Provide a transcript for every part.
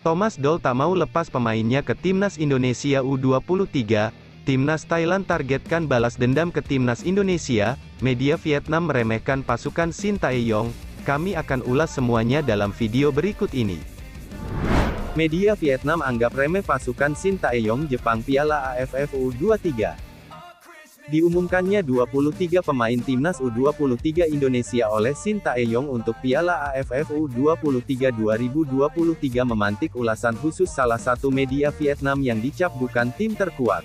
Thomas Doll tak mau lepas pemainnya ke Timnas Indonesia U23. Timnas Thailand targetkan balas dendam ke Timnas Indonesia. Media Vietnam meremehkan pasukan Shin Tae-yong. Kami akan ulas semuanya dalam video berikut ini. Media Vietnam anggap remeh pasukan Shin Tae-yong Jepang Piala AFF U23. Diumumkannya 23 pemain Timnas U23 Indonesia oleh Shin Tae-yong untuk Piala AFF U23 2023 memantik ulasan khusus salah satu media Vietnam yang dicap bukan tim terkuat.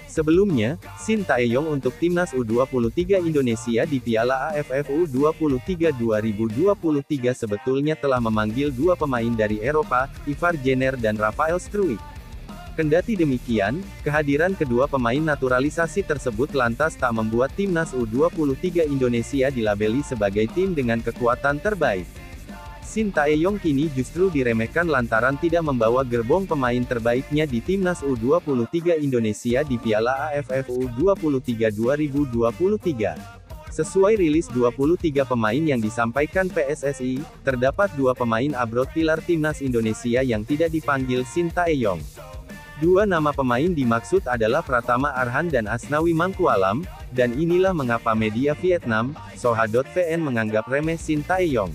Sebelumnya, Shin Tae-yong untuk Timnas U23 Indonesia di Piala AFF U23 2023 sebetulnya telah memanggil dua pemain dari Eropa, Ivar Jenner dan Rafael Struijk. Kendati demikian, kehadiran kedua pemain naturalisasi tersebut lantas tak membuat Timnas U23 Indonesia dilabeli sebagai tim dengan kekuatan terbaik. Shin Tae-yong kini justru diremehkan lantaran tidak membawa gerbong pemain terbaiknya di Timnas U23 Indonesia di Piala AFF U23 2023. Sesuai rilis 23 pemain yang disampaikan PSSI, terdapat dua pemain abroad pilar Timnas Indonesia yang tidak dipanggil Shin Tae-yong. Dua nama pemain dimaksud adalah Pratama Arhan dan Asnawi Mangkualam, dan inilah mengapa media Vietnam, Soha.vn menganggap remeh Shin Tae-yong.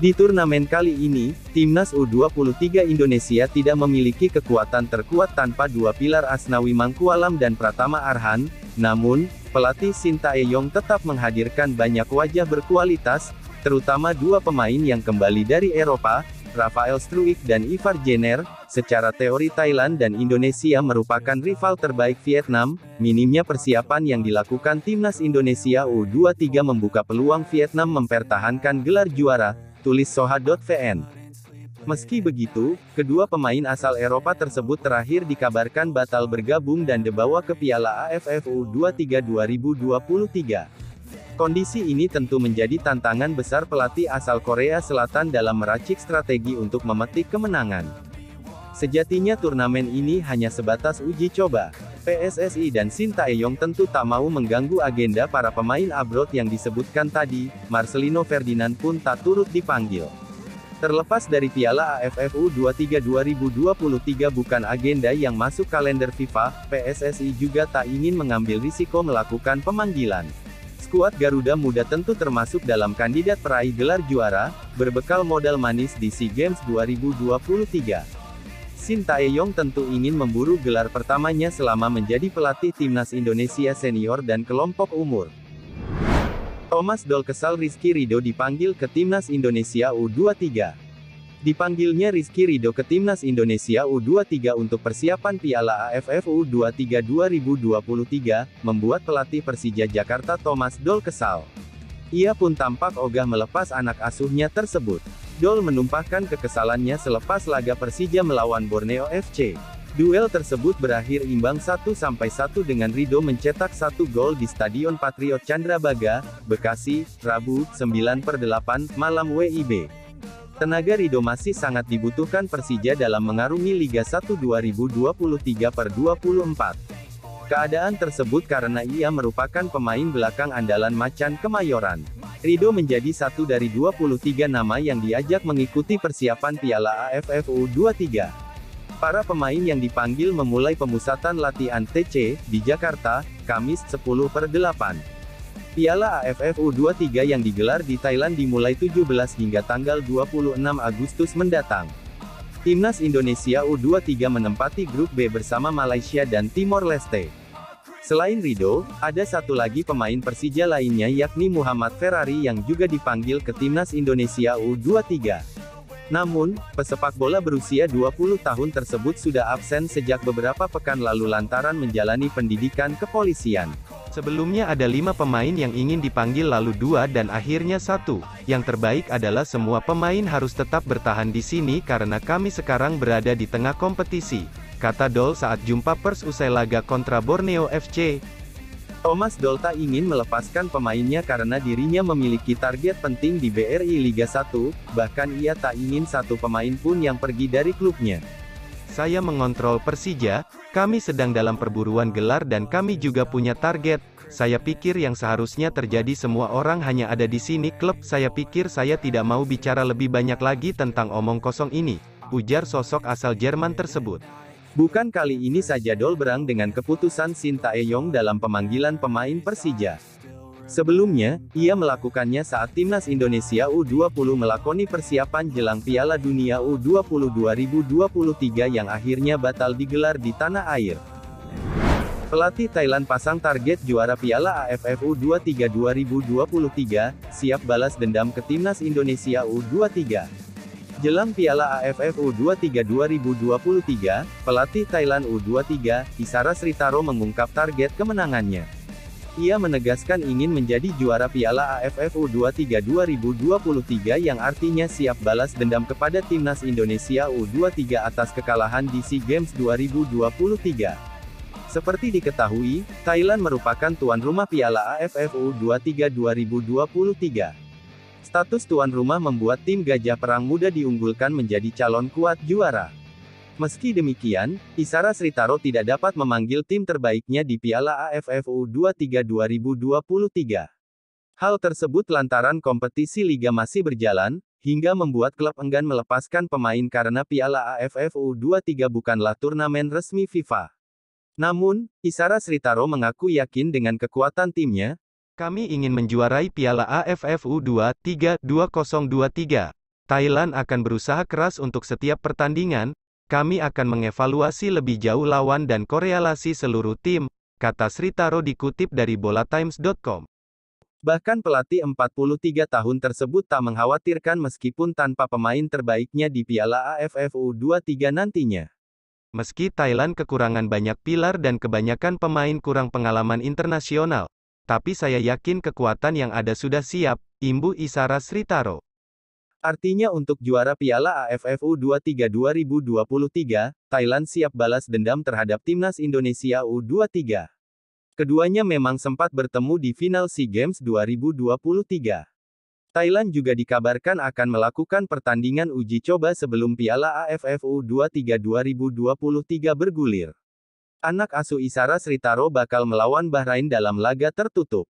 Di turnamen kali ini, Timnas U23 Indonesia tidak memiliki kekuatan terkuat tanpa dua pilar Asnawi Mangkualam dan Pratama Arhan, namun, pelatih Shin Tae-yong tetap menghadirkan banyak wajah berkualitas, terutama dua pemain yang kembali dari Eropa, Rafael Struijk dan Ivar Jenner. Secara teori Thailand dan Indonesia merupakan rival terbaik Vietnam, minimnya persiapan yang dilakukan Timnas Indonesia U23 membuka peluang Vietnam mempertahankan gelar juara, tulis Soha.vn. Meski begitu, kedua pemain asal Eropa tersebut terakhir dikabarkan batal bergabung dan dibawa ke Piala AFF U23 2023. Kondisi ini tentu menjadi tantangan besar pelatih asal Korea Selatan dalam meracik strategi untuk memetik kemenangan. Sejatinya turnamen ini hanya sebatas uji coba. PSSI dan Shin Tae-yong tentu tak mau mengganggu agenda para pemain abroad yang disebutkan tadi. Marcelino Ferdinand pun tak turut dipanggil. Terlepas dari Piala AFF U23 2023 bukan agenda yang masuk kalender FIFA, PSSI juga tak ingin mengambil risiko melakukan pemanggilan. Skuad Garuda Muda tentu termasuk dalam kandidat peraih gelar juara, berbekal modal manis di SEA Games 2023. Shin Tae-yong tentu ingin memburu gelar pertamanya selama menjadi pelatih Timnas Indonesia senior dan kelompok umur. Thomas Doll kesal Rizky Ridho dipanggil ke Timnas Indonesia U23. Dipanggilnya Rizky Ridho ke Timnas Indonesia U23 untuk persiapan Piala AFF U23 2023, membuat pelatih Persija Jakarta Thomas Doll kesal. Ia pun tampak ogah melepas anak asuhnya tersebut. Doll menumpahkan kekesalannya selepas laga Persija melawan Borneo FC. Duel tersebut berakhir imbang 1-1 dengan Ridho mencetak 1 gol di Stadion Patriot Candrabaga, Bekasi, Rabu, 9/8, malam WIB. Tenaga Ridho masih sangat dibutuhkan Persija dalam mengarungi Liga 1 2023/24. Keadaan tersebut karena ia merupakan pemain belakang andalan Macan Kemayoran. Ridho menjadi satu dari 23 nama yang diajak mengikuti persiapan Piala AFF U23. Para pemain yang dipanggil memulai pemusatan latihan TC di Jakarta, Kamis 10/8. Piala AFF U23 yang digelar di Thailand dimulai 17 hingga tanggal 26 Agustus mendatang. Timnas Indonesia U23 menempati grup B bersama Malaysia dan Timor Leste. Selain Ridho, ada satu lagi pemain Persija lainnya yakni Muhammad Ferrari yang juga dipanggil ke Timnas Indonesia U23. Namun, pesepak bola berusia 20 tahun tersebut sudah absen sejak beberapa pekan lalu lantaran menjalani pendidikan kepolisian. Sebelumnya ada 5 pemain yang ingin dipanggil lalu 2 dan akhirnya 1. Yang terbaik adalah semua pemain harus tetap bertahan di sini karena kami sekarang berada di tengah kompetisi, kata Doll saat jumpa pers usai laga kontra Borneo FC. Thomas Doll tak ingin melepaskan pemainnya karena dirinya memiliki target penting di BRI Liga 1, bahkan ia tak ingin satu pemain pun yang pergi dari klubnya. Saya mengontrol Persija, kami sedang dalam perburuan gelar dan kami juga punya target. Saya pikir yang seharusnya terjadi semua orang hanya ada di sini klub. Saya pikir saya tidak mau bicara lebih banyak lagi tentang omong kosong ini. ujar sosok asal Jerman tersebut. Bukan kali ini saja Dol berang dengan keputusan Shin Tae-yong dalam pemanggilan pemain Persija. Sebelumnya, ia melakukannya saat timnas Indonesia U20 melakoni persiapan jelang Piala Dunia U20 2023 yang akhirnya batal digelar di tanah air. Pelatih Thailand pasang target juara Piala AFF U23 2023, siap balas dendam ke timnas Indonesia U23. Jelang Piala AFF U23 2023, pelatih Thailand U23, Isara Sritaro mengungkap target kemenangannya. Ia menegaskan ingin menjadi juara Piala AFF U23 2023 yang artinya siap balas dendam kepada timnas Indonesia U23 atas kekalahan di SEA Games 2023. Seperti diketahui, Thailand merupakan tuan rumah Piala AFF U23 2023. Status tuan rumah membuat tim Gajah Perang Muda diunggulkan menjadi calon kuat juara. Meski demikian, Isara Sritaro tidak dapat memanggil tim terbaiknya di Piala AFF U23 2023. Hal tersebut lantaran kompetisi liga masih berjalan, hingga membuat klub enggan melepaskan pemain karena Piala AFF U23 bukanlah turnamen resmi FIFA. Namun, Isara Sritaro mengaku yakin dengan kekuatan timnya. Kami ingin menjuarai Piala AFF U23 2023. Thailand akan berusaha keras untuk setiap pertandingan. Kami akan mengevaluasi lebih jauh lawan dan korelasi seluruh tim, kata Sritaro dikutip dari bolatimes.com. Bahkan pelatih 43 tahun tersebut tak mengkhawatirkan meskipun tanpa pemain terbaiknya di Piala AFF U23 nantinya. Meski Thailand kekurangan banyak pilar dan kebanyakan pemain kurang pengalaman internasional, tapi saya yakin kekuatan yang ada sudah siap, imbuh Isara Sritaro. Artinya untuk juara Piala AFF U23 2023, Thailand siap balas dendam terhadap timnas Indonesia U23. Keduanya memang sempat bertemu di final SEA Games 2023. Thailand juga dikabarkan akan melakukan pertandingan uji coba sebelum Piala AFF U23 2023 bergulir. Anak asuh Isara Sritaro bakal melawan Bahrain dalam laga tertutup.